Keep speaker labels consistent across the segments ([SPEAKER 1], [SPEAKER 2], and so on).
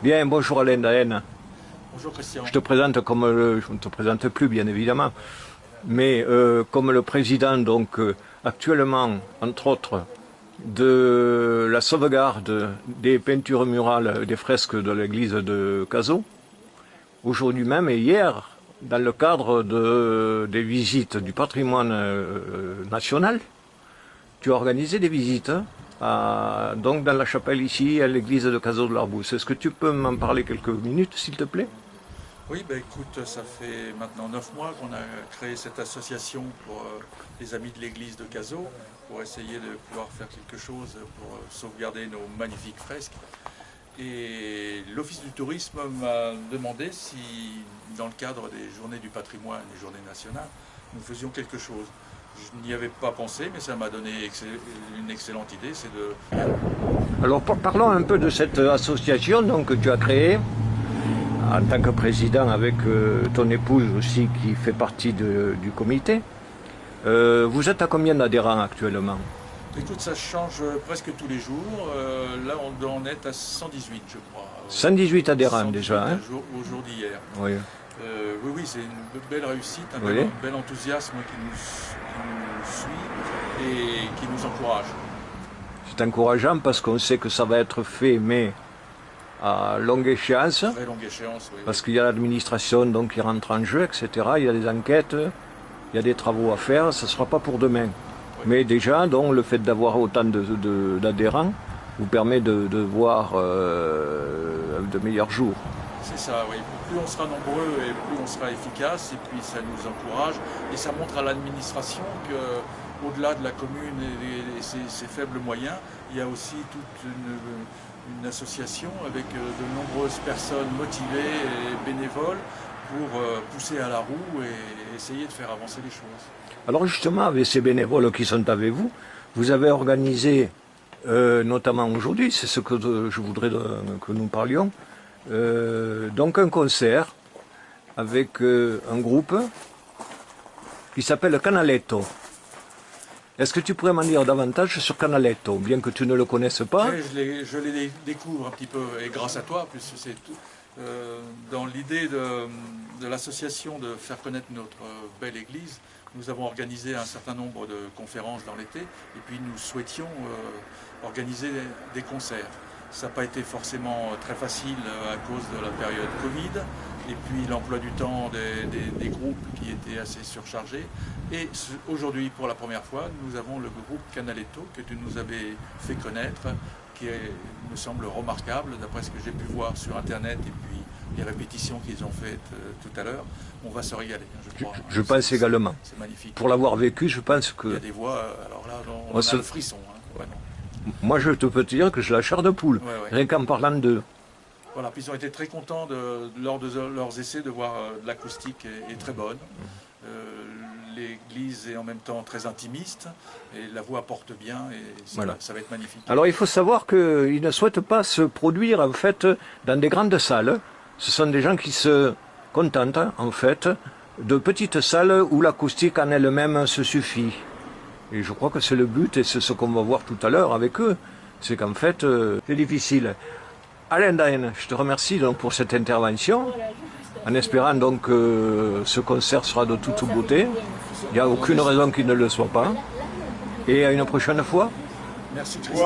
[SPEAKER 1] Bien, bonjour Alain Daen.
[SPEAKER 2] Bonjour Christian.
[SPEAKER 1] Je te présente je ne te présente plus bien évidemment, mais comme le président donc actuellement, entre autres, de la sauvegarde des peintures murales, des fresques de l'église de Cazaux, aujourd'hui même et hier, dans le cadre des visites du patrimoine national, tu as organisé des visites donc dans la chapelle ici, à l'église de Cazaux de l'Arbousse. Est-ce que tu peux m'en parler quelques minutes, s'il te plaît?
[SPEAKER 2] Oui, écoute, ça fait maintenant 9 mois qu'on a créé cette association pour les amis de l'église de Cazaux, pour essayer de pouvoir faire quelque chose pour sauvegarder nos magnifiques fresques. Et l'Office du tourisme m'a demandé si, dans le cadre des journées du patrimoine, des journées nationales, nous faisions quelque chose. Je n'y avais pas pensé, mais ça m'a donné une excellente idée, c'est de...
[SPEAKER 1] Alors parlons un peu de cette association donc, que tu as créée en tant que président avec ton épouse aussi qui fait partie du comité. Vous êtes à combien d'adhérents actuellement?
[SPEAKER 2] Écoute, ça change presque tous les jours. Là, on doit en être à 118, je crois.
[SPEAKER 1] 118 adhérents
[SPEAKER 2] 118
[SPEAKER 1] déjà. Hein?
[SPEAKER 2] Au jour d'hier.
[SPEAKER 1] Oui.
[SPEAKER 2] Oui, c'est une belle réussite, un bel enthousiasme qui nous suit et qui nous encourage.
[SPEAKER 1] C'est encourageant parce qu'on sait que ça va être fait, mais à longue échéance.
[SPEAKER 2] Très longue échéance, oui.
[SPEAKER 1] Parce qu'il y a l'administration donc qui rentre en jeu, etc. Il y a des enquêtes, il y a des travaux à faire, ça ne sera pas pour demain. Oui. Mais déjà, donc, le fait d'avoir autant d'adhérents vous permet de voir de meilleurs jours.
[SPEAKER 2] C'est ça, oui. Plus on sera nombreux et plus on sera efficace, et puis ça nous encourage. Et ça montre à l'administration qu'au-delà de la commune et ses faibles moyens, il y a aussi toute une association avec de nombreuses personnes motivées et bénévoles pour pousser à la roue et essayer de faire avancer les choses.
[SPEAKER 1] Alors justement, avec ces bénévoles qui sont avec vous, vous avez organisé, notamment aujourd'hui, c'est ce que je voudrais que nous parlions, donc un concert avec un groupe qui s'appelle Canaletto. Est-ce que tu pourrais m'en dire davantage sur Canaletto, bien que tu ne le connaisses pas?
[SPEAKER 2] Je les découvre un petit peu, et grâce à toi, puisque c'est dans l'idée de l'association de faire connaître notre belle église, nous avons organisé un certain nombre de conférences dans l'été, et puis nous souhaitions organiser des concerts. Ça n'a pas été forcément très facile à cause de la période Covid, et puis l'emploi du temps des groupes qui étaient assez surchargés. Et aujourd'hui, pour la première fois, nous avons le groupe Canaletto que tu nous avais fait connaître, qui me semble remarquable, d'après ce que j'ai pu voir sur Internet et puis les répétitions qu'ils ont faites tout à l'heure. On va se régaler, je crois.
[SPEAKER 1] Je pense également.
[SPEAKER 2] C'est magnifique.
[SPEAKER 1] Pour l'avoir vécu, je pense que...
[SPEAKER 2] Il y a des voix, alors là, on a le frisson. Hein, vraiment.
[SPEAKER 1] Moi, je peux te dire que j'ai la chair de poule, rien qu'en parlant d'eux.
[SPEAKER 2] Voilà, puis ils ont été très contents lors de leurs essais de voir l'acoustique est très bonne. L'église est en même temps très intimiste et la voix porte bien et ça va être magnifique.
[SPEAKER 1] Alors il faut savoir qu'ils ne souhaitent pas se produire en fait dans des grandes salles. Ce sont des gens qui se contentent en fait de petites salles où l'acoustique en elle-même se suffit. Et je crois que c'est le but et c'est ce qu'on va voir tout à l'heure avec eux. C'est qu'en fait c'est difficile. Alain Daen, je te remercie donc pour cette intervention, en espérant donc que ce concert sera de toute beauté. Il n'y a aucune raison qu'il ne le soit pas. Et à une prochaine fois.
[SPEAKER 2] Merci Christian.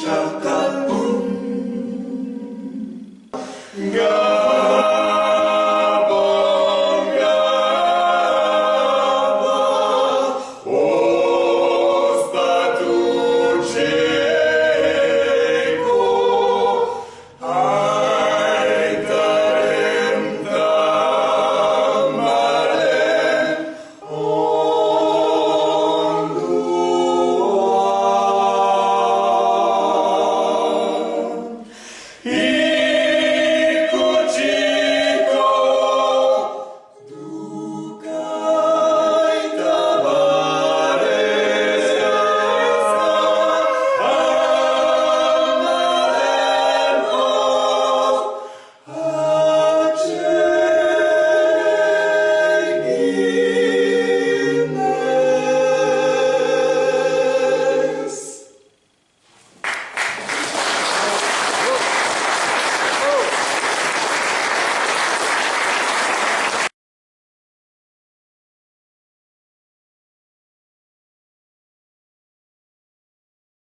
[SPEAKER 3] Chakaboum.